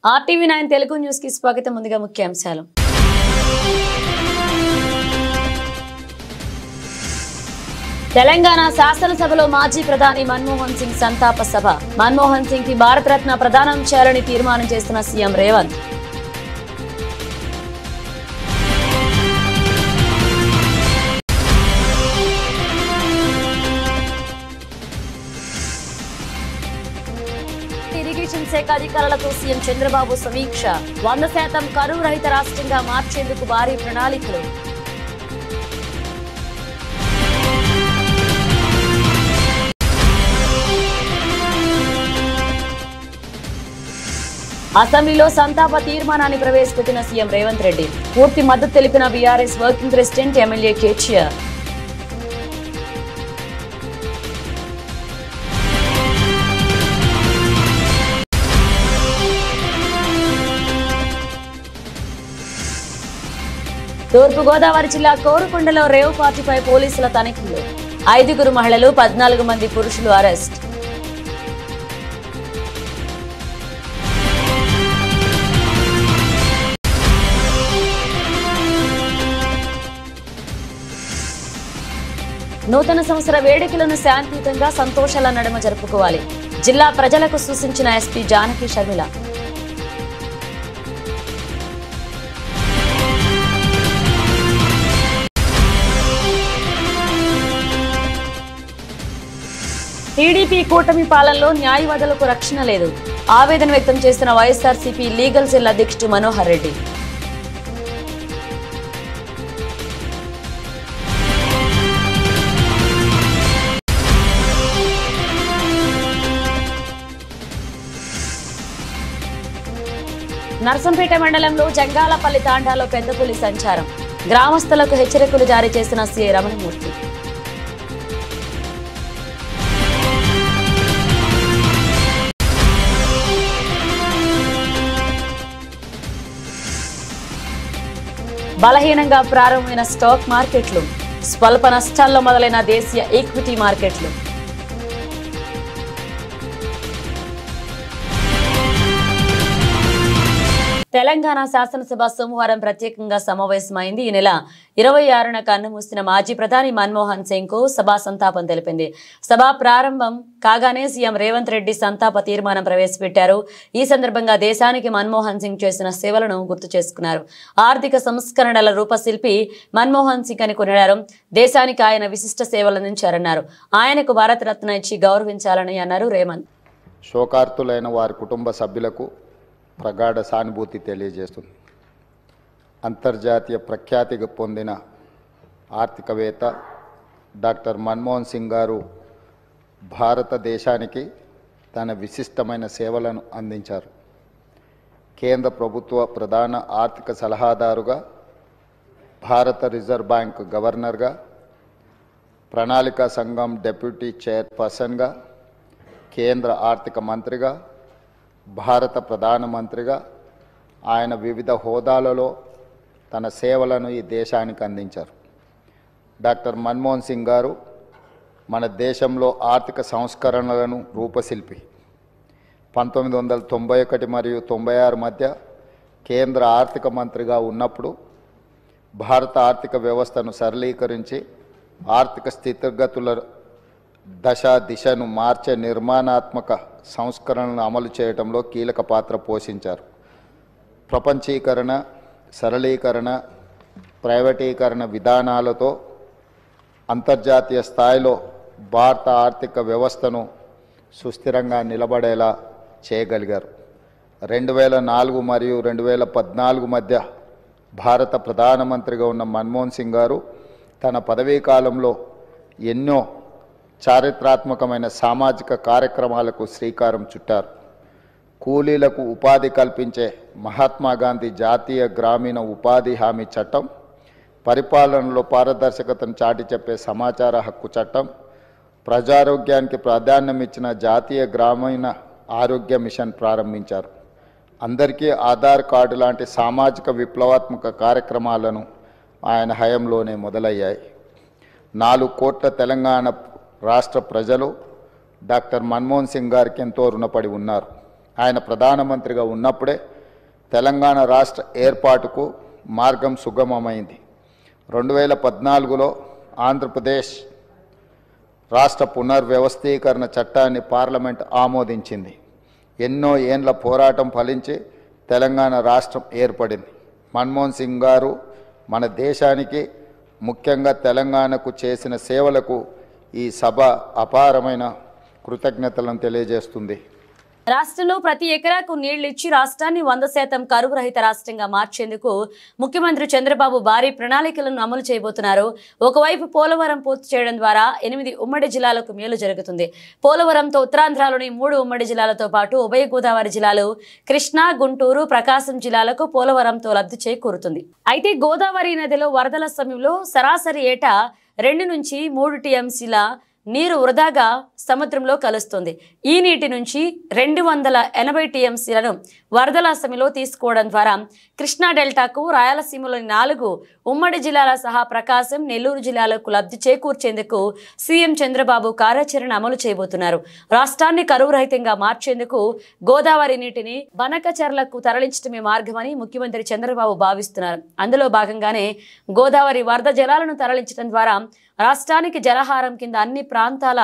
RTV9 Telugu news కి స్వాగతం. ముందుగా ముఖ్యాంశాలు. తెలంగాణ శాసనసభలో మాజీ ప్రధాని మన్మోహన్ సింగ్ సంతాప సభ. మన్మోహన్ సింగ్ కి భారతరత్న ప్రదానం చేయాలని తీర్మానం చేస్తున్న సీఎం రేవంత్. ఇరిగేషన్ శాఖ అధికారులతో సీఎం చంద్రబాబు సమీక్ష. 100% కరువు రహిత రాష్ట్రంగా మార్చేందుకు భారీ ప్రణాళికలు. అసెంబ్లీలో సంతాప తీర్మానాన్ని ప్రవేశపెట్టిన సీఎం రేవంత్ రెడ్డి. పూర్తి మద్దతు తెలిపిన BRS working president MLA KTR. Thurpu Godavari జిల్లా కోరుకొండలో రేవ్ పార్టీపై పోలీసుల తనిఖీలు. 5 మహిళలు 14 మంది పురుషులు అరెస్ట్. నూతన సంవత్సర వేడుకలను శాంతియుతంగా సంతోషాల నడుమ జరుపుకోవాలి. జిల్లా ప్రజలకు సూచించిన ఎస్పీ జానకి షర్మిల. టీడీపీ కూటమి పాలనలో న్యాయవాదులకు రక్షణ లేదు. ఆవేదన వ్యక్తం చేస్తున్న వైఎస్ఆర్సీపీ లీగల్ సెల్ అధ్యక్షుడు మనోహర్ రెడ్డి. నర్సంపేట మండలంలో జంగాలపల్లి తాండాలో పెద్ద పులి సంచారం. గ్రామస్తులకు హెచ్చరికలు జారీ చేసిన సీఐ రమణమూర్తి. బలహీనంగా ప్రారంభమైన స్టాక్ మార్కెట్లు. స్వల్ప నష్టాల్లో మొదలైన దేశీయ ఈక్విటీ మార్కెట్లు. తెలంగాణ శాసనసభ సోమవారం ప్రత్యేకంగా సమావేశమైంది. ఈ నెల 26న కన్నుమూసిన మాజీ ప్రధాని మన్మోహన్ సింగ్ కు సభా సంతాపం తెలిపింది. సభ ప్రారంభం కాగానే సీఎం రేవంత్ రెడ్డి సంతాప తీర్మానం ప్రవేశపెట్టారు. ఈ సందర్భంగా దేశానికి మన్మోహన్ సింగ్ చేసిన సేవలను గుర్తు చేసుకున్నారు. ఆర్థిక సంస్కరణల రూపశిల్పి మన్మోహన్ సింగ్ అని కొనియాడారు. దేశానికి ఆయన విశిష్ట సేవలు అందించారన్నారు. ఆయనకు భారతరత్న ఇచ్చి గౌరవించాలని అన్నారు రేవంత్. శోకార్తులైన వారి కుటుంబ సభ్యులకు ప్రగాఢ సానుభూతి తెలియజేస్తుంది. అంతర్జాతీయ ప్రఖ్యాతి పొందిన ఆర్థికవేత్త డాక్టర్ మన్మోహన్ సింగ్ గారు భారతదేశానికి తన విశిష్టమైన సేవలను అందించారు. కేంద్ర ప్రభుత్వ ప్రధాన ఆర్థిక సలహాదారుగా, భారత రిజర్వ్ బ్యాంక్ గవర్నర్గా, ప్రణాళికా సంఘం డెప్యూటీ చైర్పర్సన్గా, కేంద్ర ఆర్థిక మంత్రిగా, భారత ప్రధానమంత్రిగా ఆయన వివిధ హోదాలలో తన సేవలను ఈ దేశానికి అందించారు. డాక్టర్ మన్మోహన్ సింగ్ గారు మన దేశంలో ఆర్థిక సంస్కరణలను రూపశిల్పి. 1991 మరియు 96 మధ్య కేంద్ర ఆర్థిక మంత్రిగా ఉన్నప్పుడు భారత ఆర్థిక వ్యవస్థను సరళీకరించి ఆర్థిక స్థితిగతుల దిశను మార్చే నిర్మాణాత్మక సంస్కరణలను అమలు చేయడంలో కీలక పాత్ర పోషించారు. ప్రపంచీకరణ, సరళీకరణ, ప్రైవేటీకరణ విధానాలతో అంతర్జాతీయ స్థాయిలో భారత ఆర్థిక వ్యవస్థను సుస్థిరంగా నిలబడేలా చేయగలిగారు. 2004 మరియు 2014 మధ్య భారత ప్రధానమంత్రిగా ఉన్న మన్మోహన్ సింగ్ గారు తన పదవీ కాలంలో ఎన్నో చారిత్రాత్మకమైన సామాజిక కార్యక్రమాలకు శ్రీకారం చుట్టారు. కూలీలకు ఉపాధి కల్పించే మహాత్మా గాంధీ జాతీయ గ్రామీణ ఉపాధి హామీ చట్టం, పరిపాలనలో పారదర్శకతను చాటి చెప్పే సమాచార హక్కు చట్టం, ప్రజారోగ్యానికి ప్రాధాన్యం ఇచ్చిన జాతీయ గ్రామీణ ఆరోగ్య మిషన్ ప్రారంభించారు. అందరికీ ఆధార్ కార్డు లాంటి సామాజిక విప్లవాత్మక కార్యక్రమాలను ఆయన హయాంలోనే మొదలయ్యాయి. 4 కోట్ల తెలంగాణ రాష్ట్ర ప్రజలు డాక్టర్ మన్మోహన్ సింగ్ గారికి ఎంతో రుణపడి ఉన్నారు. ఆయన ప్రధానమంత్రిగా ఉన్నప్పుడే తెలంగాణ రాష్ట్ర ఏర్పాటుకు మార్గం సుగమమైంది. 2014లో ఆంధ్రప్రదేశ్ రాష్ట్ర పునర్వ్యవస్థీకరణ చట్టాన్ని పార్లమెంట్ ఆమోదించింది. ఎన్నో ఏండ్ల పోరాటం ఫలించి తెలంగాణ రాష్ట్రం ఏర్పడింది. మన్మోహన్ సింగ్ గారు మన దేశానికి ముఖ్యంగా తెలంగాణకు చేసిన సేవలకు ఈ సభ అపారమైన కృతజ్ఞతలను తెలియజేస్తుంది. రాష్ట్రంలో ప్రతి ఎకరాకు నీళ్లు ఇచ్చి రాష్ట్రాన్ని 100% కరువు రహిత రాష్ట్రంగా మార్చేందుకు ముఖ్యమంత్రి చంద్రబాబు భారీ ప్రణాళికలను అమలు చేయబోతున్నారు. ఒకవైపు పోలవరం పూర్తి చేయడం ద్వారా 8 ఉమ్మడి జిల్లాలకు మేలు జరుగుతుంది. పోలవరంతో ఉత్తరాంధ్రలోని 3 ఉమ్మడి జిల్లాలతో పాటు ఉభయ గోదావరి జిల్లాలు కృష్ణా, గుంటూరు, ప్రకాశం జిల్లాలకు పోలవరంతో లబ్ధి చేకూరుతుంది. అయితే గోదావరి నదిలో వరదల సమయంలో సరాసరి ఏటా 2 నుంచి 3 టీఎంసీల నీరు వృధాగా సముద్రంలో కలుస్తుంది. ఈ నీటి నుంచి 280 టీఎంసీలను వరదల సమయంలో తీసుకోవడం ద్వారా కృష్ణా డెల్టాకు, రాయలసీమలోని 4 ఉమ్మడి జిల్లాల సహా ప్రకాశం, నెల్లూరు జిల్లాలకు లబ్ధి చేకూర్చేందుకు సీఎం చంద్రబాబు కార్యాచరణ అమలు చేయబోతున్నారు. రాష్ట్రాన్ని కరువు రహితంగా మార్చేందుకు గోదావరి నీటిని బనకచర్లకు తరలించడమే మార్గమని ముఖ్యమంత్రి చంద్రబాబు భావిస్తున్నారు. అందులో భాగంగానే గోదావరి వరద జలాలను తరలించడం ద్వారా రాష్ట్రానికి జలహారం కింద అన్ని ప్రాంతాల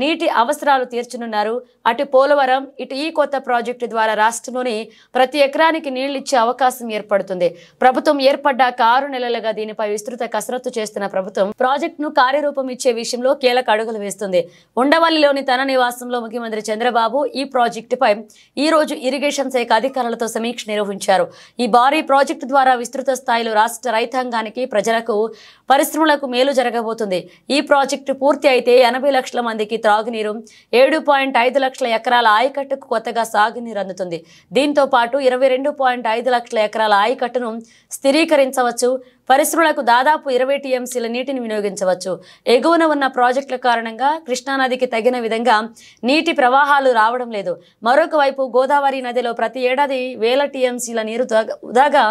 నీటి అవసరాలు తీర్చనున్నారు. అటు పోలవరం, ఇటు ఈ కొత్త ప్రాజెక్టు ద్వారా రాష్ట్రంలోని ప్రతి ఎకరానికి నీళ్లిచ్చే అవకాశం ఏర్పడుతుంది. ప్రభుత్వం ఏర్పడ్డాక 6 నెలలుగా దీనిపై విస్తృత కసరత్తు చేస్తున్న ప్రభుత్వం ప్రాజెక్టును కార్యరూపం ఇచ్చే విషయంలో కీలక అడుగులు వేస్తుంది. ఉండవల్లిలోని తన నివాసంలో ముఖ్యమంత్రి చంద్రబాబు ఈ ప్రాజెక్టుపై ఈ రోజు ఇరిగేషన్ శాఖ అధికారులతో సమీక్ష నిర్వహించారు. ఈ భారీ ప్రాజెక్టు ద్వారా విస్తృత స్థాయిలో రాష్ట్ర రైతాంగానికి, ప్రజలకు, పరిశ్రమలకు మేలు జరగబోతుంది. ఈ ప్రాజెక్టు పూర్తి అయితే 80 లక్షల మందికి త్రాగునీరు, 7.5 లక్షల ఎకరాల ఆయకట్టుకు కొత్తగా సాగునీరు అందుతుంది. దీంతో పాటు 22.5 లక్షల ఎకరాల ఆయకట్టును స్థిరీకరించవచ్చు. పరిశ్రమలకు దాదాపు 20 టీఎంసీల నీటిని వినియోగించవచ్చు. ఎగువన ఉన్న ప్రాజెక్టుల కారణంగా కృష్ణానదికి తగిన విధంగా నీటి ప్రవాహాలు రావడం లేదు. మరొక వైపు గోదావరి నదిలో ప్రతి ఏడాది 1000 టీఎంసీల నీరు వృధాగా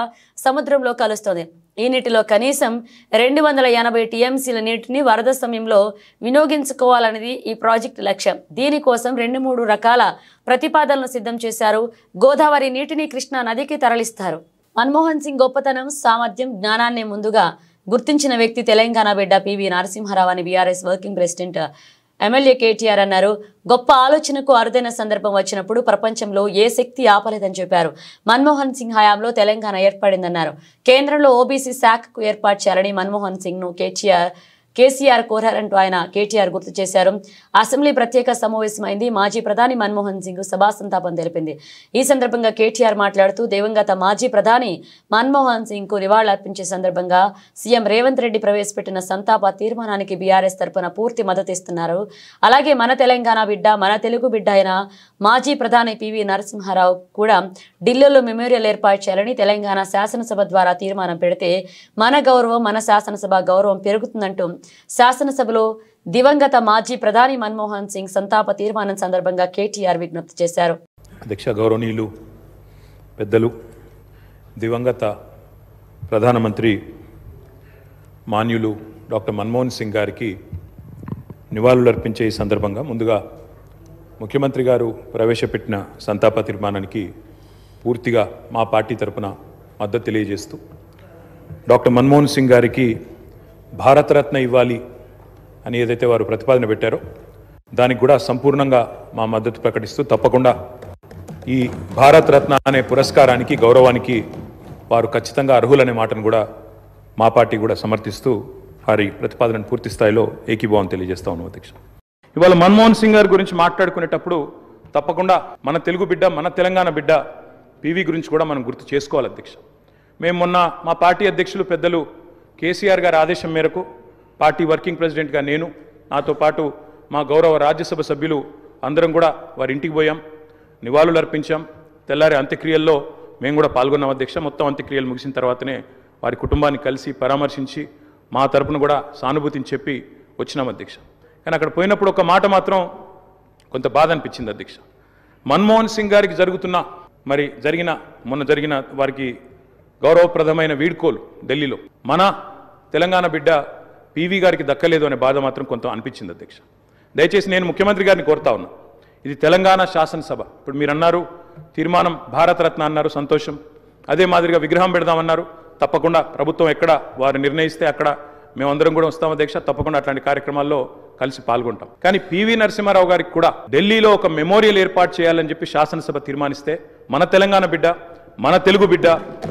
సముద్రంలో కలుస్తోంది. ఈ నీటిలో కనీసం 280 టీఎంసీల నీటిని వరద సమయంలో వినియోగించుకోవాలనేది ఈ ప్రాజెక్టు లక్ష్యం. దీనికోసం 2-3 రకాల ప్రతిపాదనలు సిద్ధం చేశారు. గోదావరి నీటిని కృష్ణా నదికి తరలిస్తారు. మన్మోహన్ సింగ్ గొప్పతనం, సామర్థ్యం, జ్ఞానాన్ని ముందుగా గుర్తించిన వ్యక్తి తెలంగాణ బిడ్డ పివి నరసింహారావు అని BRS working president MLA KTR అన్నారు. గొప్ప ఆలోచనకు అరుదైన సందర్భం వచ్చినప్పుడు ప్రపంచంలో ఏ శక్తి ఆపలేదని చెప్పారు. మన్మోహన్ సింగ్ హయాంలో తెలంగాణ ఏర్పడిందన్నారు. కేంద్రంలో ఓబీసీ శాఖకు ఏర్పాటు చేయాలని మన్మోహన్ సింగ్ ను కేసీఆర్ కోరారంటూ ఆయన కేటీఆర్ గుర్తు చేశారు. అసెంబ్లీ ప్రత్యేక సమావేశమైంది. మాజీ ప్రధాని మన్మోహన్ సింగ్ సభా సంతాపం తెలిపింది. ఈ సందర్భంగా కేటీఆర్ మాట్లాడుతూ దివంగత మాజీ ప్రధాని మన్మోహన్ సింగ్ కు నివాళులర్పించే సందర్భంగా సీఎం రేవంత్ రెడ్డి ప్రవేశపెట్టిన సంతాప తీర్మానానికి బీఆర్ఎస్ తరపున పూర్తి మద్దతు ఇస్తున్నారు. అలాగే మన తెలంగాణ బిడ్డ, మన తెలుగు బిడ్డ అయిన మాజీ ప్రధాని పివి నరసింహారావు కూడా ఢిల్లీలో మెమోరియల్ ఏర్పాటు చేయాలని తెలంగాణ శాసనసభ ద్వారా తీర్మానం పెడితే మన గౌరవం, మన శాసనసభ గౌరవం పెరుగుతుందంటూ శాసనసభలో దివంగత మాజీ ప్రధాని మన్మోహన్ సింగ్ సంతాప తీర్మానం సందర్భంగా కేటీఆర్ విజ్ఞప్తి చేశారు. అధ్యక్ష, గౌరవనీయులు పెద్దలు, దివంగత ప్రధానమంత్రి మాన్యులు డాక్టర్ మన్మోహన్ సింగ్ గారికి నివాళులర్పించే ఈ సందర్భంగా ముందుగా ముఖ్యమంత్రి గారు ప్రవేశపెట్టిన సంతాప తీర్మానానికి పూర్తిగా మా పార్టీ తరపున మద్దతు తెలియజేస్తూ డాక్టర్ మన్మోహన్ సింగ్ గారికి భారతరత్న ఇవ్వాలి అని ఏదైతే వారు ప్రతిపాదన పెట్టారో దానికి కూడా సంపూర్ణంగా మా మద్దతు ప్రకటిస్తూ తప్పకుండా ఈ భారతరత్న అనే పురస్కారానికి, గౌరవానికి వారు ఖచ్చితంగా అర్హులనే మాటను కూడా మా పార్టీ కూడా సమర్థిస్తూ వారి ప్రతిపాదనను పూర్తి స్థాయిలో ఏకీభావం తెలియజేస్తా ఉన్నాం. అధ్యక్ష, ఇవాళ మన్మోహన్ సింగ్ గారి గురించి మాట్లాడుకునేటప్పుడు తప్పకుండా మన తెలుగు బిడ్డ, మన తెలంగాణ బిడ్డ పివి గురించి కూడా మనం గుర్తు చేసుకోవాలి. అధ్యక్ష, మేము మొన్న మా పార్టీ అధ్యక్షులు పెద్దలు కేసీఆర్ గారి ఆదేశం మేరకు పార్టీ వర్కింగ్ ప్రెసిడెంట్గా నేను, నాతో పాటు మా గౌరవ రాజ్యసభ సభ్యులు అందరం కూడా వారి ఇంటికి పోయాం, నివాళులు అర్పించాం. తెల్లారి అంత్యక్రియల్లో మేము కూడా పాల్గొన్నాం. అధ్యక్ష, మొత్తం అంత్యక్రియలు ముగిసిన తర్వాతనే వారి కుటుంబాన్ని కలిసి పరామర్శించి మా తరపున కూడా సానుభూతిని చెప్పి వచ్చినాం. అధ్యక్ష, కానీ అక్కడ పోయినప్పుడు ఒక మాట మాత్రం కొంత బాధ అనిపించింది. అధ్యక్ష, మన్మోహన్ సింగ్ గారికి మొన్న జరిగిన వారికి గౌరవప్రదమైన వీడ్కోలు ఢిల్లీలో మన తెలంగాణ బిడ్డ పివి గారికి దక్కలేదు అనే బాధ మాత్రం కొంత అనిపించింది. అధ్యక్ష, దయచేసి నేను ముఖ్యమంత్రి గారిని కోరుతా ఉన్నా, ఇది తెలంగాణ శాసనసభ. ఇప్పుడు మీరు అన్నారు తీర్మానం భారతరత్న అన్నారు, సంతోషం. అదే మాదిరిగా విగ్రహం పెడదామన్నారు, తప్పకుండా ప్రభుత్వం ఎక్కడ వారు నిర్ణయిస్తే అక్కడ మేమందరం కూడా వస్తాం అధ్యక్ష, తప్పకుండా అట్లాంటి కార్యక్రమాల్లో కలిసి పాల్గొంటాం. కానీ పివి నరసింహారావు గారికి కూడా ఢిల్లీలో ఒక మెమోరియల్ ఏర్పాటు చేయాలని చెప్పి శాసనసభ తీర్మానిస్తే మన తెలంగాణ బిడ్డ, మన తెలుగు బిడ్డ,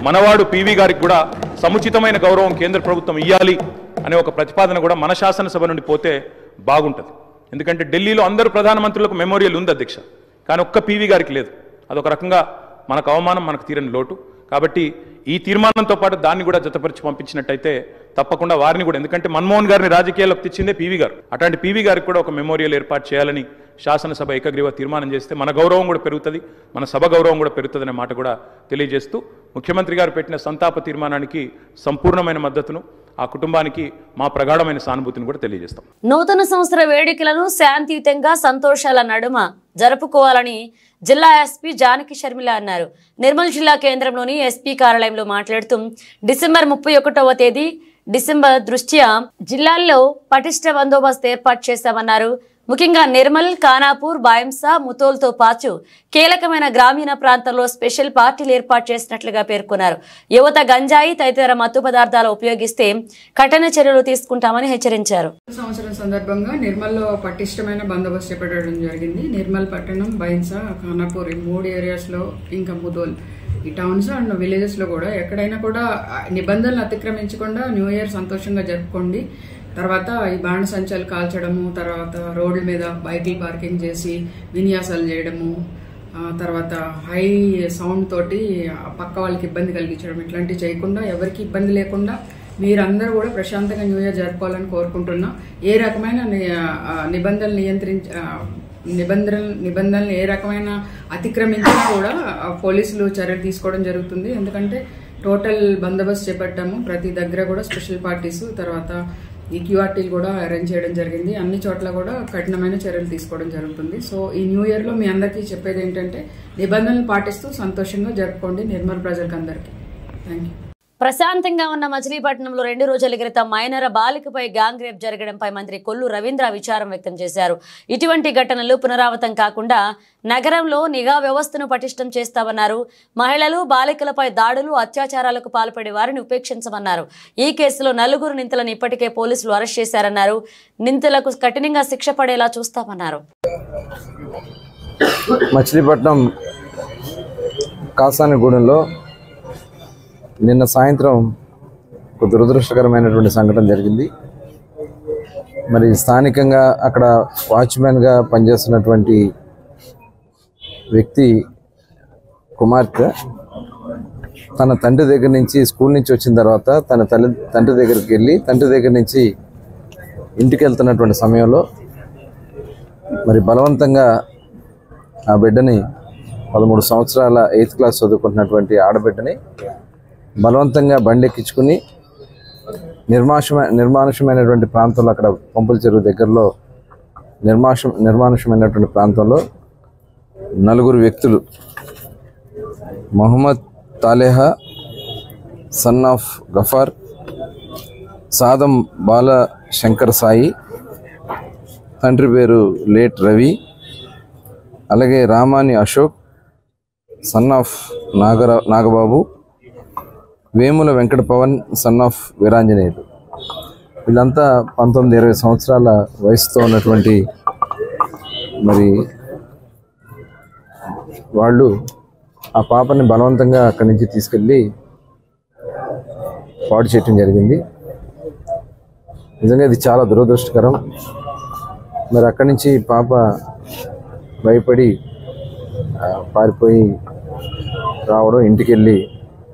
మనవాడు పివి గారికి కూడా సముచితమైన గౌరవం కేంద్ర ప్రభుత్వం ఇవ్వాలి అనే ఒక ప్రతిపాదన కూడా మన శాసనసభ నుండి పోతే బాగుంటుంది. ఎందుకంటే ఢిల్లీలో అందరూ ప్రధానమంత్రులకు మెమోరియల్ ఉంది అధ్యక్ష, కానీ ఒక్క పివి గారికి లేదు. అదొక రకంగా మనకు అవమానం, మనకు తీరని లోటు. కాబట్టి ఈ తీర్మానంతో పాటు దాన్ని కూడా జతపరిచి పంపించినట్టయితే తప్పకుండా వారిని కూడా, ఎందుకంటే మన్మోహన్ గారిని రాజకీయాల్లోకి తెచ్చిందే పివి గారు, అట్లాంటి పివి గారికి కూడా ఒక మెమోరియల్ ఏర్పాటు చేయాలని శాసనసభ ఏకగ్రీవ తీర్మానం చేస్తే మన గౌరవం కూడా పెరుగుతుంది, మన సభ గౌరవం కూడా పెరుగుతుంది అనే మాట కూడా తెలియజేస్తూ ముఖ్యమంత్రి గారు పెట్టిన సంతాప తీర్మానానికి సంపూర్ణమైన మద్దతును, ఆ కుటుంబానికి మా ప్రగాఢమైన సానుభూతిని కూడా తెలియజేస్తాం. నూతన సంవత్సర వేడుకలను శాంతియుతంగా సంతోషాల నడుమ జరుపుకోవాలని జిల్లా ఎస్పీ జానకి షర్మిల అన్నారు. నిర్మల్ జిల్లా కేంద్రంలోని ఎస్పీ కార్యాలయంలో మాట్లాడుతూ డిసెంబర్ 31వ తేదీ దృష్ట్యా జిల్లాల్లో పటిష్ట బందోబస్తు ఏర్పాటు చేశామన్నారు. ముఖ్యంగా నిర్మల్, ఖానాపూర్, బాయంసా, ముతోల్తో పాటు కీలకమైన గ్రామీణ ప్రాంతాల్లో స్పెషల్ పార్టీలు ఏర్పాటు చేసినట్లుగా పేర్కొన్నారు. యువత గంజాయి తదితర మత్తు పదార్థాలు ఉపయోగిస్తే కఠిన చర్యలు తీసుకుంటామని హెచ్చరించారు. సంవత్సరం సందర్భంగా నిర్మల్లో పటిష్టమైన బందోబస్తు చేపట్టడం జరిగింది. నిర్మల్ పట్టణం, బైన్సా, ఖానాపూర్ ఈ 3 ఏరియాస్లో, ఇంకా ముదోల్ ఈ టౌన్స్ అండ్ విలేజెస్ లో కూడా ఎక్కడైనా కూడా నిబంధనలు అతిక్రమించకుండా న్యూ ఇయర్ సంతోషంగా జరుపుకోండి. తర్వాత ఈ బాణ సంచాలు కాల్చడము, తర్వాత రోడ్ల మీద బైకులు పార్కింగ్ చేసి విన్యాసాలు చేయడము, తర్వాత హై సౌండ్ తోటి పక్క వాళ్ళకి ఇబ్బంది కలిగించడం, ఇట్లాంటివి చేయకుండా ఎవరికి ఇబ్బంది లేకుండా మీరందరూ కూడా ప్రశాంతంగా న్యూ ఇయర్ జరుపుకోవాలని కోరుకుంటున్నా. ఏ రకమైన నిబంధనలు ఏ రకమైన అతిక్రమించినా కూడా పోలీసులు చర్యలు తీసుకోవడం జరుగుతుంది. ఎందుకంటే టోటల్ బందోబస్తు చేపట్టాము. ప్రతి దగ్గర కూడా స్పెషల్ పార్టీస్, తర్వాత ఈ క్యూఆర్టీలు కూడా అరేంజ్ చేయడం జరిగింది. అన్ని చోట్ల కూడా కఠినమైన చర్యలు తీసుకోవడం జరుగుతుంది. సో ఈ న్యూ ఇయర్ లో మీ అందరికీ చెప్పేది ఏంటంటే నిబంధనలు పాటిస్తూ సంతోషంగా జరుపుకోండి నిర్మల్ ప్రజలకు అందరికీ. Thank you. ప్రశాంతంగా ఉన్న మచిలీపట్నంలో 2 రోజుల క్రితం మైనర్ బాలికపై గ్యాంగ్ రేప్ జరగడంపై మంత్రి కొల్లు రవీంద్ర విచారం వ్యక్తం చేశారు. ఇటువంటి ఘటనలు పునరావృతం కాకుండా నగరంలో నిఘా వ్యవస్థను పటిష్టం చేస్తామన్నారు. మహిళలు, బాలికలపై దాడులు, అత్యాచారాలకు పాల్పడే వారిని ఉపేక్షించమన్నారు. ఈ కేసులో 4 నిందితులను ఇప్పటికే పోలీసులు అరెస్ట్ చేశారన్నారు. నిందితులకు కఠినంగా శిక్ష పడేలా చూస్తామన్నారు. మచిలీపట్నం కాసానిగూడెంలో నిన్న సాయంత్రం ఒక దురదృష్టకరమైనటువంటి సంఘటన జరిగింది. మరి స్థానికంగా అక్కడ వాచ్మెన్గా పనిచేస్తున్నటువంటి వ్యక్తి కుమార్తె తన తండ్రి దగ్గర నుంచి స్కూల్ నుంచి వచ్చిన తర్వాత తన తండ్రి దగ్గరికి వెళ్ళి తండ్రి దగ్గర నుంచి ఇంటికి వెళ్తున్నటువంటి సమయంలో మరి బలవంతంగా ఆ బిడ్డని 13 సంవత్సరాల 8th క్లాస్ చదువుకుంటున్నటువంటి ఆడబిడ్డని బలవంతంగా బండెక్కించుకుని నిర్మానుషమైనటువంటి ప్రాంతంలో, అక్కడ పంపుల చెరువు దగ్గరలో నిర్మానుషమైనటువంటి ప్రాంతంలో 4 వ్యక్తులు, మొహమ్మద్ తాలేహా సన్ ఆఫ్ గఫార్, సాదం బాల శంకర్ సాయి, తండ్రి పేరు లేట్ రవి, అలాగే Ramani Ashok son of Nagababu, Vemula Venkata Pavan son of Veeranjaneyudu. వీళ్ళంతా 19-20 సంవత్సరాల వయసుతో ఉన్నటువంటి మరి వాళ్ళు ఆ పాపని బలవంతంగా అక్కడి నుంచి తీసుకెళ్ళి పాడు చేయటం జరిగింది. నిజంగా ఇది చాలా దురదృష్టకరం. మరి అక్కడి నుంచి పాప భయపడి పారిపోయి రావడం, ఇంటికి వెళ్ళి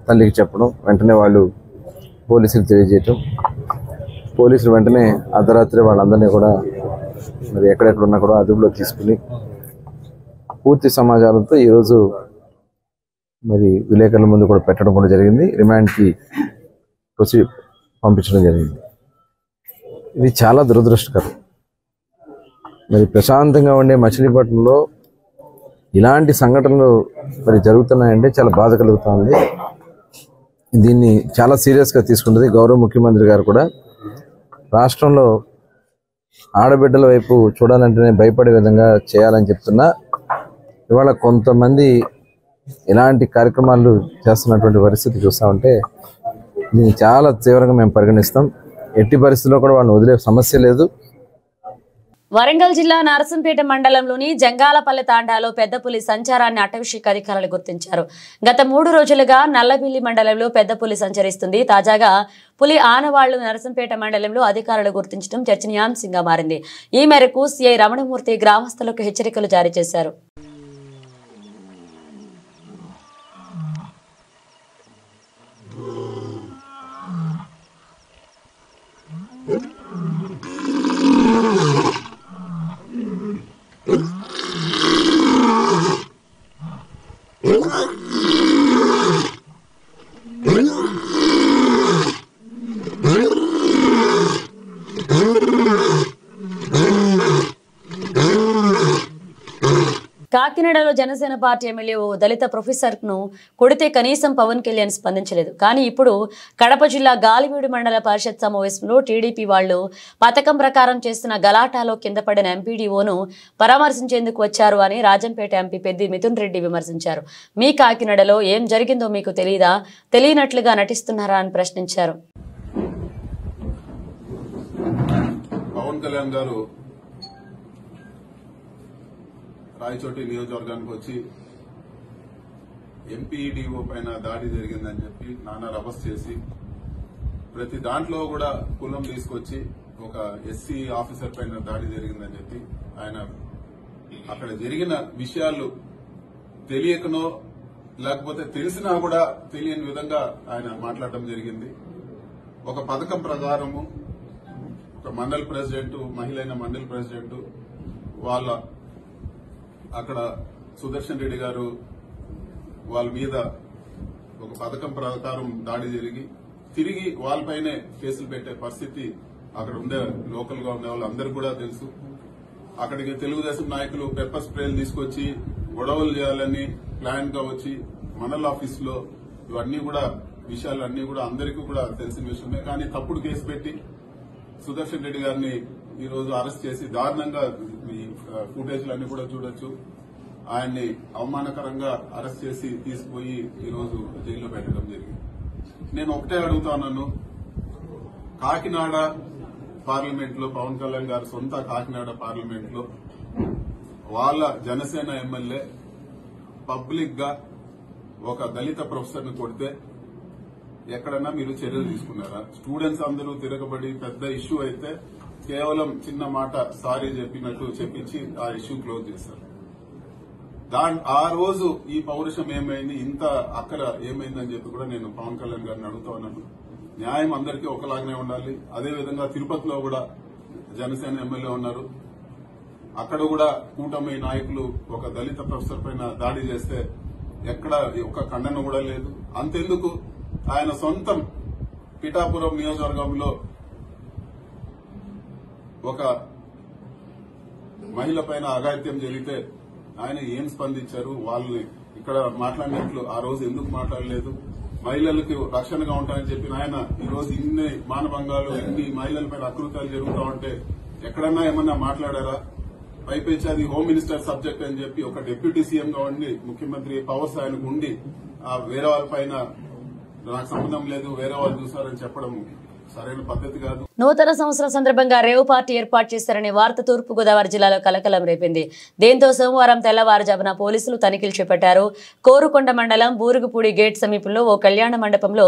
తల్లికి చెప్పడం, వెంటనే వాళ్ళు పోలీసులు తెలియజేయటం, పోలీసులు వెంటనే అర్ధరాత్రి వాళ్ళందరినీ కూడా మరి ఎక్కడెక్కడున్నా కూడా అదుపులో తీసుకుని పూర్తి సమాచారంతో ఈరోజు మరి విలేకరుల ముందు కూడా పెట్టడం కూడా జరిగింది. రిమాండ్కి పంపించడం జరిగింది. ఇది చాలా దురదృష్టకరం. మరి ప్రశాంతంగా ఉండే మచిలీపట్నంలో ఇలాంటి సంఘటనలు మరి జరుగుతున్నాయంటే చాలా బాధ కలుగుతుంది. దీన్ని చాలా సీరియస్గా తీసుకుంటుంది గౌరవ ముఖ్యమంత్రి గారు కూడా. రాష్ట్రంలో ఆడబిడ్డల వైపు చూడాలంటేనే భయపడే విధంగా చేయాలని చెప్తున్నా, ఇవాళ కొంతమంది ఇలాంటి కార్యక్రమాలు చేస్తున్నటువంటి పరిస్థితి చూస్తూ ఉంటే దీన్ని చాలా తీవ్రంగా మేము పరిగణిస్తాం. ఎట్టి పరిస్థితుల్లో కూడా వాళ్ళని వదిలే సమస్య లేదు. వరంగల్ జిల్లా నరసంపేట మండలంలోని జంగాలపల్లె తాండాలో పెద్ద పులి సంచారాన్ని అటవీశాఖ అధికారులు గుర్తించారు. గత 3 రోజులుగా నల్లబిల్లి మండలంలో పెద్ద పులి సంచరిస్తుంది. తాజాగా పులి ఆనవాళ్లు నరసంపేట మండలంలో అధికారులు గుర్తించడం చర్చనీయాంశంగా మారింది. ఈ మేరకు సిఐ రమణమూర్తి గ్రామస్తులకు హెచ్చరికలు జారీ చేశారు. కాకినాడలో జనసేన పార్టీ ఎమ్మెల్యే ఓ దళిత ప్రొఫెసర్ను కొడితే కనీసం పవన్ కళ్యాణ్ స్పందించలేదు. కానీ ఇప్పుడు కడప జిల్లా గాలివీడు మండల పరిషత్ సమావేశంలో టీడీపీ వాళ్లు పథకం ప్రకారం చేస్తున్న గలాటాలో కింద పడిన ఎంపీడీఓను పరామర్శించేందుకు వచ్చారు అని రాజంపేట ఎంపీ పెద్ది మిథున్ రెడ్డి విమర్శించారు. మీ కాకినాడలో ఏం జరిగిందో మీకు తెలియదా, తెలియనట్లుగా నటిస్తున్నారా అని ప్రశ్నించారు. పవన్ కళ్యాణ్ గారు రాయచోటి నియోజకవర్గానికి వచ్చి ఎంపీడీఓ పైన దాడి జరిగిందని చెప్పి నానా రభస్ చేసి ప్రతి దాంట్లో కూడా కులం తీసుకొచ్చి ఒక ఎస్సీ ఆఫీసర్ పైన దాడి జరిగిందని చెప్పి ఆయన అక్కడ జరిగిన విషయాలు తెలియకనో లేకపోతే తెలిసినా కూడా తెలియని విధంగా ఆయన మాట్లాడటం జరిగింది. ఒక పథకం ప్రకారము ఒక మండల్ ప్రెసిడెంట్, మహిళైన మండల్ ప్రెసిడెంట్ వాళ్ళ అక్కడ సుదర్శన్ రెడ్డి గారు వాళ్ళ మీద ఒక పథకం ప్రకారం దాడి జరిగి తిరిగి వాళ్ళపైనే కేసులు పెట్టే పరిస్థితి అక్కడ ఉండే లోకల్ గా ఉండే వాళ్ళందరికీ కూడా తెలుసు. అక్కడికి తెలుగుదేశం నాయకులు పెప్పర్ స్ప్రేలు తీసుకొచ్చి గొడవలు చేయాలని ప్లాన్ గా వచ్చి మండల్ ఆఫీస్ లో ఇవన్నీ కూడా విషయాలన్నీ కూడా అందరికీ కూడా తెలిసిన విషయమే. కానీ తప్పుడు కేసు పెట్టి సుదర్శన్ రెడ్డి గారిని ఈ రోజు అరెస్ట్ చేసి దారుణంగా ఈ ఫుటేజ్లన్నీ కూడా చూడొచ్చు. ఆయన్ని అవమానకరంగా అరెస్ట్ చేసి తీసుకుపోయి ఈ రోజు జైల్లో పెట్టడం జరిగింది. నేను ఒకటే అడుగుతాను, కాకినాడ పార్లమెంట్ లో పవన్ కళ్యాణ్ గారు సొంత కాకినాడ పార్లమెంట్ లో వాళ్ళ జనసేన ఎమ్మెల్యే పబ్లిక్ గా ఒక దళిత ప్రొఫెసర్ ని కొడితే ఎక్కడన్నా మీరు చర్యలు తీసుకున్నారా? స్టూడెంట్స్ అందరూ తిరగబడి పెద్ద ఇష్యూ అయితే కేవలం చిన్న మాట సారీ చెప్పినట్టు చెప్పించి ఆ ఇష్యూ క్లోజ్ చేశారు. ఆ రోజు ఈ పౌరుషం ఏమైంది, ఇంత అక్కర ఏమైందని చెప్పి కూడా నేను పవన్ కళ్యాణ్ గారిని అడుగుతా ఉన్నాను. న్యాయం అందరికీ ఒకలాగానే ఉండాలి. అదేవిధంగా తిరుపతిలో కూడా జనసేన ఎమ్మెల్యే ఉన్నారు. అక్కడ కూడా కూటమి నాయకులు ఒక దళిత ప్రొఫెసర్ పైన దాడి చేస్తే ఎక్కడ ఒక ఖండన కూడా లేదు. అంతెందుకు ఆయన సొంతం పిఠాపురం నియోజకవర్గంలో ఒక మహిళ పైన అఘాయిత్యం జరిగితే ఆయన ఏం స్పందించారు? వాళ్ళని ఇక్కడ మాట్లాడినట్లు ఆ రోజు ఎందుకు మాట్లాడలేదు? మహిళలకు రక్షణగా ఉంటాయని చెప్పిన ఆయన ఈ రోజు ఇన్ని మానభంగాలు, ఇన్ని మహిళలపైన అకృత్యాలు జరుగుతా ఉంటే ఎక్కడన్నా ఏమన్నా మాట్లాడారా? పైపెచ్చి అది హోమ్ మినిస్టర్ సబ్జెక్ట్ అని చెప్పి ఒక డిప్యూటీ సీఎం గా ఉండి ముఖ్యమంత్రి పవర్స్ ఆయనకు ఉండి వేరే వాళ్ళపైన నాకు సంబంధం లేదు, వేరే వాళ్ళు చూసారని చెప్పడం సరైన పద్ధతి కాదు. నూతన సంవత్సరం సందర్భంగా రేవ్ పార్టీ ఏర్పాటు చేశారనే వార్త తూర్పుగోదావరి జిల్లాలో కలకలం రేపింది. దీంతో సోమవారం తెల్లవారుజామున పోలీసులు తనిఖీలు చేపట్టారు. కోరుకొండ మండలం బూరుగుపూడి గేట్ సమీపంలో ఓ కళ్యాణ మండపంలో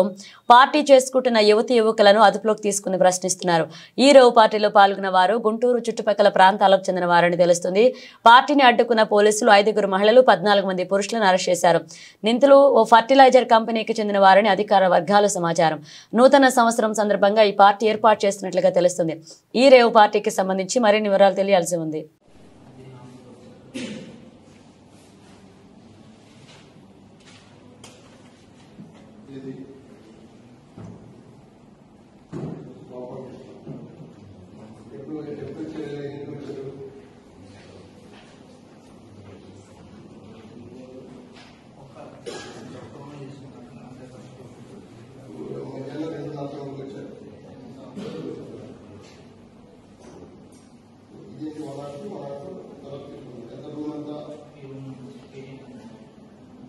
పార్టీ చేసుకుంటున్న యువతి యువకులను అదుపులోకి తీసుకుని ప్రశ్నిస్తున్నారు. ఈ రేవ్ పార్టీలో పాల్గొన్న వారు గుంటూరు చుట్టుపక్కల ప్రాంతాలకు చెందిన వారని తెలుస్తుంది. పార్టీని అడ్డుకున్న పోలీసులు 5 మహిళలు 14 మంది పురుషులను అరెస్ట్ చేశారు. నిందితులు ఓ ఫర్టిలైజర్ కంపెనీకి చెందిన వారని అధికార వర్గాల సమాచారం. నూతన సంవత్సరం సందర్భంగా ఈ పార్టీ ఏర్పాటు చేస్తున్నట్లుగా తెలుస్తుంది. ఈ రేవ్ పార్టీకి సంబంధించి మరిన్ని వివరాలు తెలియాల్సి ఉంది.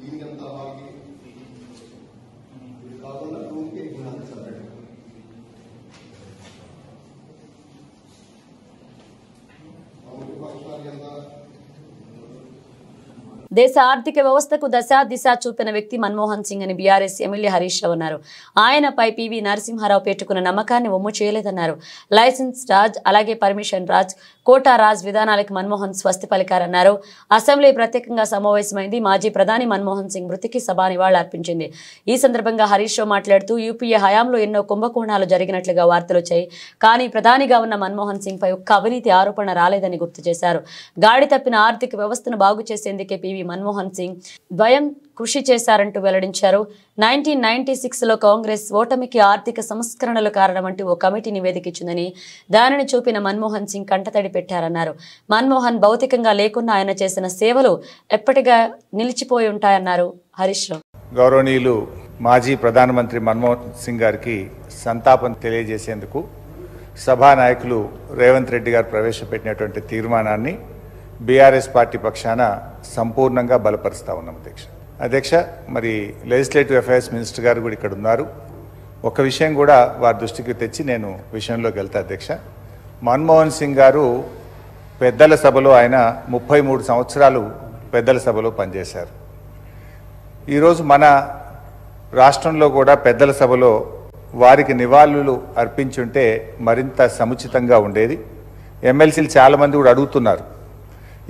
దీనికంతా దేశ ఆర్థిక వ్యవస్థకు దశ దిశ చూపిన వ్యక్తి మన్మోహన్ సింగ్ అని బీఆర్ఎస్ ఎమ్మెల్యే హరీష్ రావు అన్నారు. ఆయనపై పివి నరసింహారావు పెట్టుకున్న నమ్మకాన్ని ఒమ్ము చేయలేదన్నారు. లైసెన్స్ రాజ్, అలాగే పర్మిషన్ రాజ్, కోటా రాజ్ విధానాలకు మన్మోహన్ స్వస్తి పలికారన్నారు. అసెంబ్లీ ప్రత్యేకంగా సమావేశమైంది. మాజీ ప్రధాని మన్మోహన్ సింగ్ మృతికి సభ నివాళులర్పించింది. ఈ సందర్భంగా హరీష్ రావు మాట్లాడుతూ యూపీఏ హయాంలో ఎన్నో కుంభకోణాలు జరిగినట్లుగా వార్తలు వచ్చాయి. కానీ ప్రధానిగా ఉన్న మన్మోహన్ సింగ్ పై ఒక్క అవినీతి ఆరోపణ రాలేదని గుర్తు చేశారు. గాడి తప్పిన ఆర్థిక వ్యవస్థను బాగు చేసేందుకే పివి మన్మోహన్ సింగ్ ద్వయం కృషి చేశారంటూ వెల్లడించారు. 1996లో కాంగ్రెస్ ఓటమికి ఆర్థిక సంస్కరణలు కారణమంటూ ఓ కమిటీ నివేదిక ఇచ్చిందని, దానిని చూపిన మన్మోహన్ సింగ్ కంటతడి పెట్టారన్నారు. మన్మోహన్ భౌతికంగా లేకున్నా ఆయన చేసిన సేవలు ఎప్పటిగా నిలిచిపోయి ఉంటాయన్నారు హరీష్ రావు. గౌరవనీయులు మాజీ ప్రధానమంత్రి మన్మోహన్ సింగ్ గారికి సంతాపం తెలియజేసేందుకు సభానాయకులు రేవంత్ రెడ్డి గారు ప్రవేశపెట్టినటువంటి తీర్మానాన్ని బీఆర్ఎస్ పార్టీ పక్షాన సంపూర్ణంగా బలపరుస్తా ఉన్నాం. అధ్యక్ష, మరి లెజిస్లేటివ్ అఫైర్స్ మినిస్టర్ గారు కూడా ఇక్కడ ఉన్నారు. ఒక విషయం కూడా వారి దృష్టికి తెచ్చి నేను విషయంలోకి వెళ్తా. అధ్యక్ష, మన్మోహన్ సింగ్ గారు పెద్దల సభలో ఆయన 33 సంవత్సరాలు పెద్దల సభలో పనిచేశారు. ఈరోజు మన రాష్ట్రంలో కూడా పెద్దల సభలో వారికి నివాళులు అర్పించుంటే మరింత సముచితంగా ఉండేది. ఎమ్మెల్సీలు చాలామంది కూడా అడుగుతున్నారు,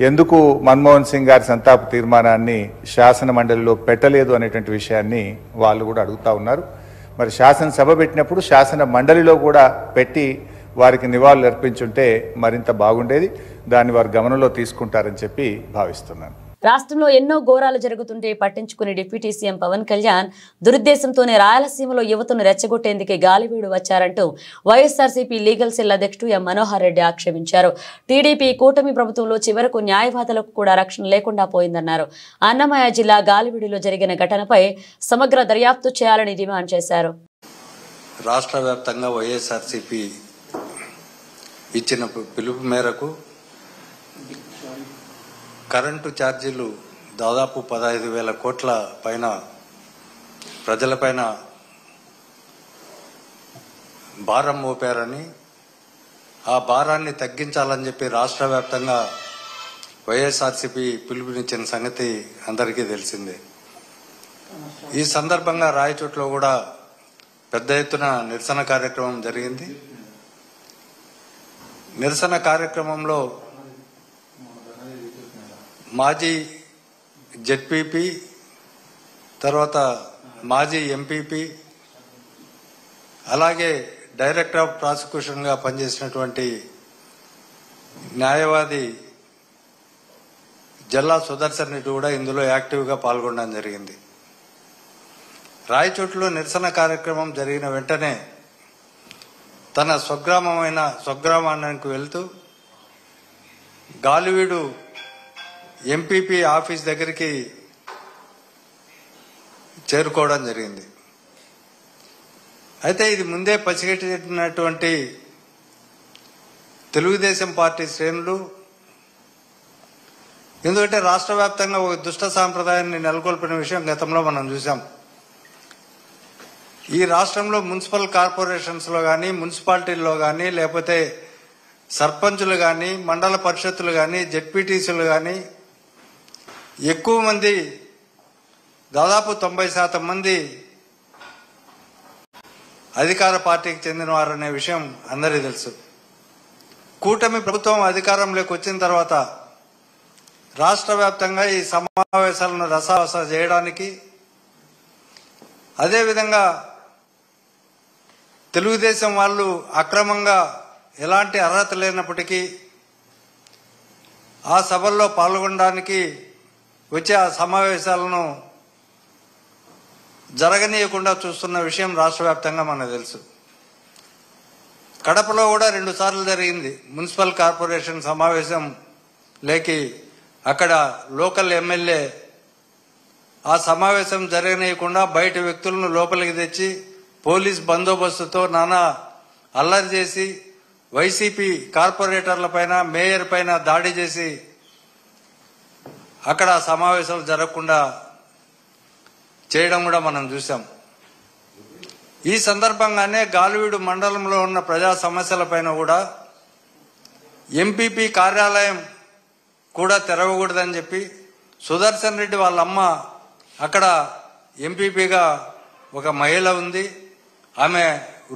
ఎందుకు మన్మోహన్ సింగ్ గారి సంతాప తీర్మానాన్ని శాసన మండలిలో పెట్టలేదు అనేటువంటి విషయాన్ని వాళ్ళు కూడా అడుగుతూ ఉన్నారు. మరి శాసనసభ పెట్టినప్పుడు శాసన మండలిలో కూడా పెట్టి వారికి నివాళులు అర్పించుంటే మరింత బాగుండేది. దాన్ని వారు గమనంలో తీసుకుంటారని చెప్పి భావిస్తున్నాను. రాష్ట్రంలో ఎన్నో ఘోరాలు జరుగుతుంటే పట్టించుకునే డిప్యూటీ సీఎం పవన్ కళ్యాణ్ దురుద్దేశంతోనే రాయలసీమలో యువతను రెచ్చగొట్టేందుకే గాలివీడు వచ్చారంటూ వైఎస్ఆర్సీపీ లీగల్ సెల్ అధ్యక్షుడు ఎం మనోహర్ రెడ్డి ఆక్షేపించారు. టీడీపీ కూటమి ప్రభుత్వంలో చివరకు న్యాయవాదులకు కూడా రక్షణ లేకుండా పోయిందన్నారు. అన్నమయ్య జిల్లా గాలివీడులో జరిగిన ఘటనపై సమగ్ర దర్యాప్తు చేయాలని డిమాండ్ చేశారు. రాష్ట్ర వ్యాప్తంగా వైఎస్ఆర్సీపీ ఇచ్చిన పిలుపు మేరకు కరెంటు ఛార్జీలు దాదాపు 15,000 కోట్ల పైన ప్రజలపైన భారం మోపారని, ఆ భారాన్ని తగ్గించాలని చెప్పి రాష్ట్ర వ్యాప్తంగా వైఎస్ఆర్సీపీ పిలుపునిచ్చిన సంగతి అందరికీ తెలిసిందే. ఈ సందర్భంగా రాయచోట్లో కూడా పెద్ద ఎత్తున నిరసన కార్యక్రమం జరిగింది. నిరసన కార్యక్రమంలో మాజీ జెడ్పీపీ, తర్వాత మాజీ ఎంపీపీ, అలాగే డైరెక్టర్ ఆఫ్ ప్రాసిక్యూషన్గా పనిచేసినటువంటి న్యాయవాది జల్లా సుదర్శన్ రెడ్డి కూడా ఇందులో యాక్టివ్గా పాల్గొనడం జరిగింది. రాయచోట్లో నిరసన కార్యక్రమం జరిగిన వెంటనే తన స్వగ్రామానికి వెళ్తూ గాలివీడు ఎంపీపీ ఆఫీస్ దగ్గరికి చేరుకోవడం జరిగింది. అయితే ఇది ముందే పసిగట్టినటువంటి తెలుగుదేశం పార్టీ శ్రేణులు, ఎందుకంటే రాష్ట్ర వ్యాప్తంగా ఒక దుష్ట సాంప్రదాయాన్ని నెలకొల్పిన విషయం గతంలో మనం చూసాం. ఈ రాష్ట్రంలో మున్సిపల్ కార్పొరేషన్స్లో కానీ, మున్సిపాలిటీల్లో కానీ, లేకపోతే సర్పంచులు కానీ, మండల పరిషత్తులు కానీ, జెడ్పీటీసీలు కానీ ఎక్కువ మంది, దాదాపు 90% మంది అధికార పార్టీకి చెందిన వారనే విషయం అందరికీ తెలుసు. కూటమి ప్రభుత్వం అధికారంలోకి వచ్చిన తర్వాత రాష్ట్ర వ్యాప్తంగా ఈ సమావేశాలను రసావస చేయడానికి, అదేవిధంగా తెలుగుదేశం వాళ్ళు అక్రమంగా ఎలాంటి అర్హత లేనప్పటికీ ఆ సభల్లో పాల్గొనడానికి వచ్చే ఆ సమావేశాలను జరగనీయకుండా చూస్తున్న విషయం రాష్ట్ర వ్యాప్తంగా మనకు తెలుసు. కడపలో కూడా 2 సార్లు జరిగింది మున్సిపల్ కార్పొరేషన్ సమావేశం లేకి. అక్కడ లోకల్ ఎమ్మెల్యే ఆ సమావేశం జరగనీయకుండా బయట వ్యక్తులను లోపలికి తెచ్చి పోలీస్ బందోబస్తుతో నానా అల్లరి చేసి వైసీపీ కార్పొరేటర్ల పైన, మేయర్ పైన దాడి చేసి అక్కడ సమావేశాలు జరగకుండా చేయడం కూడా మనం చూసాం. ఈ సందర్భంగానే గాలివీడు మండలంలో ఉన్న ప్రజా సమస్యలపైన కూడా ఎంపీపీ కార్యాలయం కూడా తెరవకూడదని చెప్పి సుదర్శన్ రెడ్డి వాళ్ళ అమ్మ అక్కడ ఎంపీపీగా ఒక మహిళ ఉంది. ఆమె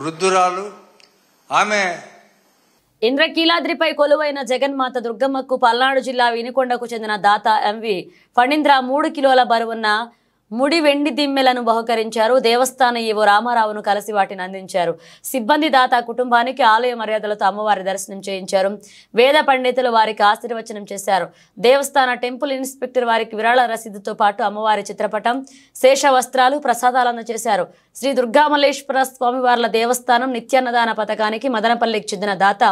వృద్ధురాలు. ఆమె ఇంద్రకీలాద్రిపై కొలువైన జగన్మాత దుర్గమ్మకు పల్నాడు జిల్లా వినుకొండకు చెందిన దాత ఎంవి ఫణీంద్ర 3 కిలోల బరువున్న ముడి వెండి దిమ్మెలను బహుకరించారు. దేవస్థాన ఈవో రామారావును కలిసి వాటిని అందించారు. సిబ్బంది దాత కుటుంబానికి ఆలయ మర్యాదలతో అమ్మవారి దర్శనం చేయించారు. వేద పండితులు వారికి ఆశీర్వచనం చేశారు. దేవస్థాన టెంపుల్ ఇన్స్పెక్టర్ వారికి విరాళ రసీదుతో పాటు అమ్మవారి చిత్రపటం, శేష వస్త్రాలు, ప్రసాదాలు అందజేశారు. శ్రీ దుర్గామల్లేశ్వర స్వామివార్ల దేవస్థానం నిత్యాన్నదాన పథకానికి మదనపల్లికి చెందిన దాత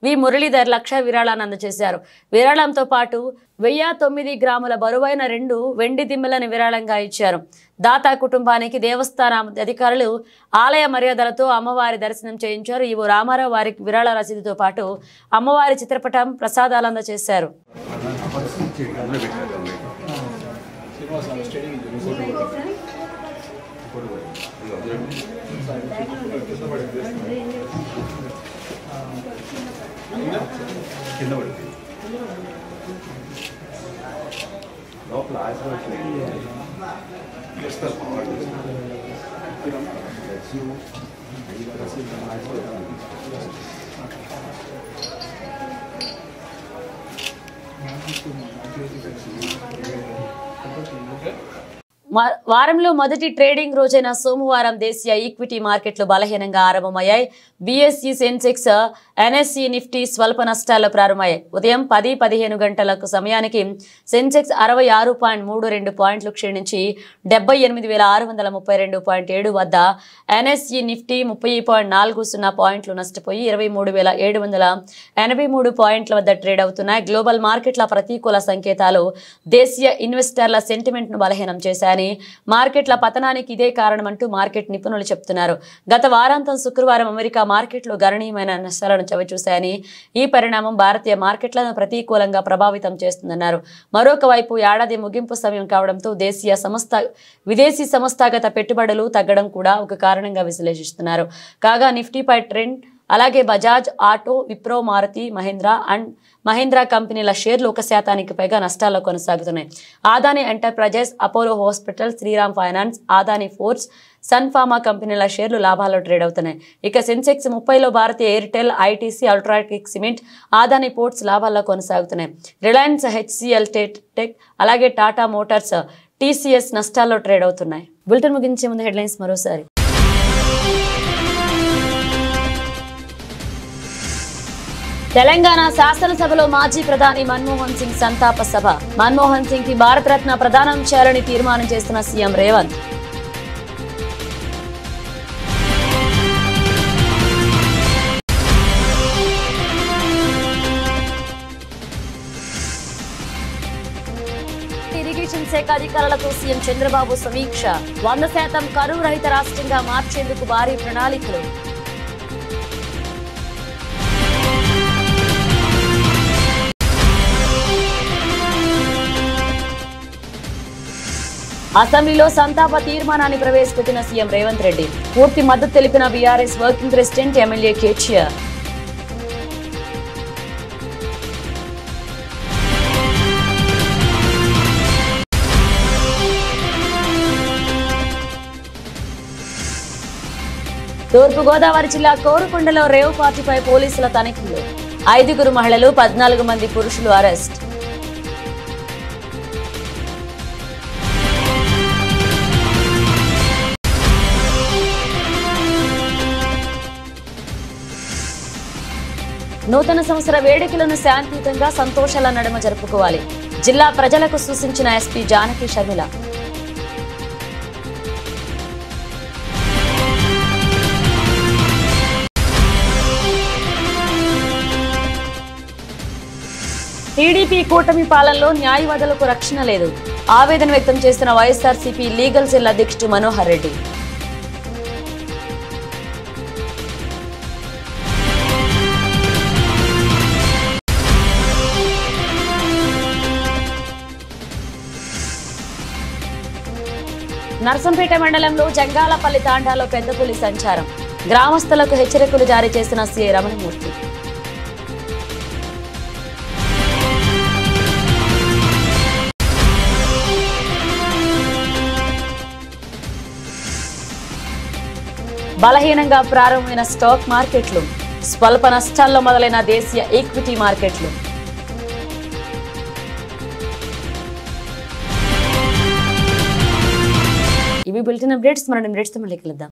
వి మురళీధర్ 1 లక్ష విరాళాన్ని అందజేశారు. విరాళంతో పాటు 1009 గ్రాముల బరువైన 2 వెండి దిమ్మెలను విరాళంగా ఇచ్చారు. దాతా కుటుంబానికి దేవస్థాన అధికారులు ఆలయ మర్యాదలతో అమ్మవారి దర్శనం చేయించారు. ఈవో రామారావు వారికి విరాళ రసీదుతో పాటు అమ్మవారి చిత్రపటం, ప్రసాదాలు అందజేశారు. వారంలో మొదటి ట్రేడింగ్ రోజైన సోమవారం దేశీయ ఈక్విటీ మార్కెట్లు బలహీనంగా ఆరంభమయ్యాయి. బీఎస్ఈ, సెన్సెక్స్, ఎన్ఎస్ఈ, నిఫ్టీ స్వల్ప నష్టాల్లో ప్రారంభమయ్యాయి. ఉదయం 10-15 గంటలకు సమయానికి సెన్సెక్స్ 66.32 పాయింట్లు క్షీణించి 78,632.7 వద్ద, ఎన్ఎస్ఈ, నిఫ్టీ 30.40 పాయింట్లు నష్టపోయి 23,783 పాయింట్ల వద్ద ట్రేడ్ అవుతున్నాయి. గ్లోబల్ మార్కెట్ల ప్రతికూల సంకేతాలు దేశీయ ఇన్వెస్టర్ల సెంటిమెంట్ ను బలహీనం చేశాయని, మార్కెట్ల పతనానికి ఇదే కారణమంటూ మార్కెట్ నిపుణులు చెబుతున్నారు. గత వారాంతం శుక్రవారం అమెరికా మార్కెట్లు గణనీయమైన నష్టాలను చవిచూశాయని, ఈ పరిణామం భారతీయ మార్కెట్లను ప్రతికూలంగా ప్రభావితం చేస్తుందన్నారు. మరొక వైపు ఏడాది ముగింపు సమయం కావడంతో విదేశీ సంస్థాగత పెట్టుబడులు తగ్గడం కూడా ఒక కారణంగా విశ్లేషిస్తున్నారు. కాగా నిఫ్టీపై ట్రెండ్, అలాగే బజాజ్ ఆటో, విప్రో, మారుతి, మహీంద్రా కంపెనీల షేర్లు 1% పైగా నష్టాల్లో కొనసాగుతున్నాయి. Adani Enterprises, Apollo Hospital, Shriram Finance, Adani Ports, Sun Pharma కంపెనీల షేర్లు లాభాల్లో ట్రేడ్ అవుతున్నాయి. ఇక సెన్సెక్స్ 30లో Bharti Airtel, ITC, UltraTech Cement, Adani Ports లాభాల్లో కొనసాగుతున్నాయి. రిలయన్స్, హెచ్సిఎల్ టెక్, అలాగే టాటా మోటార్స్, టీసీఎస్ నష్టాల్లో ట్రేడ్ అవుతున్నాయి. బులెటిన్ ముగించే ముందు హెడ్లైన్స్ మరోసారి. తెలంగాణ శాసనసభలో మాజీ ప్రధాని మన్మోహన్ సింగ్ సంతాప సభ. మన్మోహన్ సింగ్ కి భారతరత్న ప్రదానం చేయాలని తీర్మానం చేస్తున్న సీఎం రేవంత్. ఇరిగేషన్ శాఖ అధికారులతో సీఎం చంద్రబాబు సమీక్ష. 100% కరువు రహిత రాష్ట్రంగా మార్చేందుకు భారీ ప్రణాళికలు. అసెంబ్లీలో సంతాప తీర్మానాన్ని ప్రవేశపెట్టిన సీఎం రేవంత్ రెడ్డి. పూర్తి మద్దతు తెలిపిన BRS working president MLA KTR. Thurpu Godavari జిల్లా కోరుకొండలో రేవ్ పార్టీపై పోలీసుల తనిఖీలు. 5 మహిళలు, 14 మంది పురుషులు అరెస్ట్. నూతన సంవత్సర వేడుకలను శాంతియుతంగా, సంతోషాల నడుమ జరుపుకోవాలి. జిల్లా ప్రజలకు సూచించిన ఎస్పీ జానకి షర్మిల. టీడీపీ కూటమి పాలనలో న్యాయవాదులకు రక్షణ లేదు. ఆవేదన వ్యక్తం చేస్తున్న వైఎస్ఆర్సీపీ లీగల్ సెల్ అధ్యక్షుడు మనోహర్ రెడ్డి. నర్సంపేట మండలంలో జంగాలపల్లి తాండాలో పెద్ద పులి సంచారం. గ్రామస్తులకు హెచ్చరికలు జారీ చేసిన సీఐ రమణమూర్తి. బలహీనంగా ప్రారంభమైన స్టాక్ మార్కెట్లు, స్వల్ప నష్టాల్లో మొదలైన దేశీయ ఈక్విటీ మార్కెట్లు. ఇవి బులెటిన్ అప్డేట్స్. మనం అప్డేట్స్తో మళ్ళీ కలుద్దాం.